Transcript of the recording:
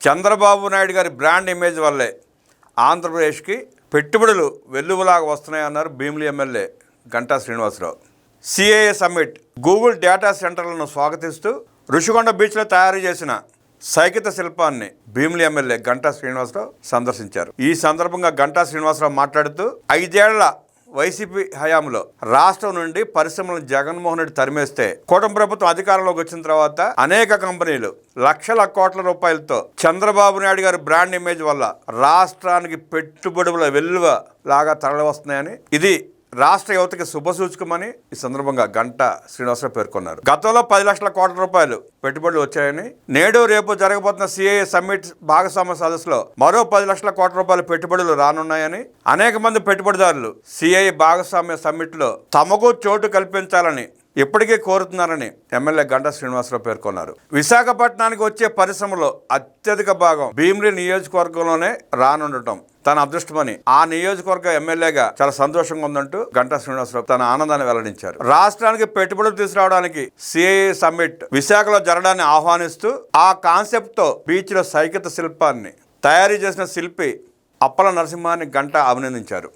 చంద్రబాబు నాయుడు గారి brand image వల్లే ఆంధ్రప్రదేశ్కి పెట్టుబడులు వెల్లువలాగా వస్తున్నాయన్నారు Bheemili MLA Ganta Srinivasarao. CAA summit Google data సెంటర్లను స్వాగతిస్తూ ఋషికొండ బీచ్లో తయారు చేసిన సైకిత శిల్పాన్ని భీమిలి ఎమ్మెల్యే గంటా శ్రీనివాసరావు సందర్శించారు. ఈ సందర్భంగా గంటా శ్రీనివాసరావు మాట్లాడుతూ 5 ఏళ్ల వైసీపీ హయాంలో రాష్ట్రం నుండి పరిశ్రమలను జగన్మోహన్ రెడ్డి తరిమేస్తే కూటమి ప్రభుత్వం అధికారంలోకి వచ్చిన తర్వాత అనేక కంపెనీలు లక్షల కోట్ల రూపాయలతో చంద్రబాబు నాయుడు గారి బ్రాండ్ ఇమేజ్ వల్ల రాష్ట్రానికి పెట్టుబడుల వెల్లువ లాగా తరలి వస్తున్నాయని, ఇది రాష్ట్ర యువతకి శుభసూచకమని ఈ సందర్భంగా గంటా శ్రీనివాసరావు పేర్కొన్నారు. గతంలో 10 లక్షల కోట్ల రూపాయలు పెట్టుబడులు వచ్చాయని, నేడు రేపు జరగబోతున్న సిఏఏ సమ్మిట్ భాగస్వామ్య సదస్సులో మరో 10 లక్షల కోట్ల రూపాయల పెట్టుబడులు రానున్నాయని, అనేక మంది పెట్టుబడిదారులు సిఏఏ భాగస్వామ్య సమ్మిట్లో తమకు చోటు కల్పించాలని ఇప్పటికే కోరుతున్నారని ఎమ్మెల్యే గంటా శ్రీనివాసరావు పేర్కొన్నారు. విశాఖపట్నానికి వచ్చే పరిశ్రమలో అత్యధిక భాగం భీమిలి నియోజకవర్గంలోనే రానుండటం తన అదృష్టమని, ఆ నియోజకవర్గ ఎమ్మెల్యేగా చాలా సంతోషంగా ఉందంటూ గంటా శ్రీనివాసరావు తన ఆనందాన్ని వెల్లడించారు. రాష్ట్రానికి పెట్టుబడులు తీసుకురావడానికి సిఏఏ సమ్మిట్ విశాఖలో జరగడాన్ని ఆహ్వానిస్తూ ఆ కాన్సెప్ట్తో బీచ్లో సైకిత శిల్పాన్ని తయారు చేసిన శిల్పి అప్పల నరసింహాన్ని గంటా అభినందించారు.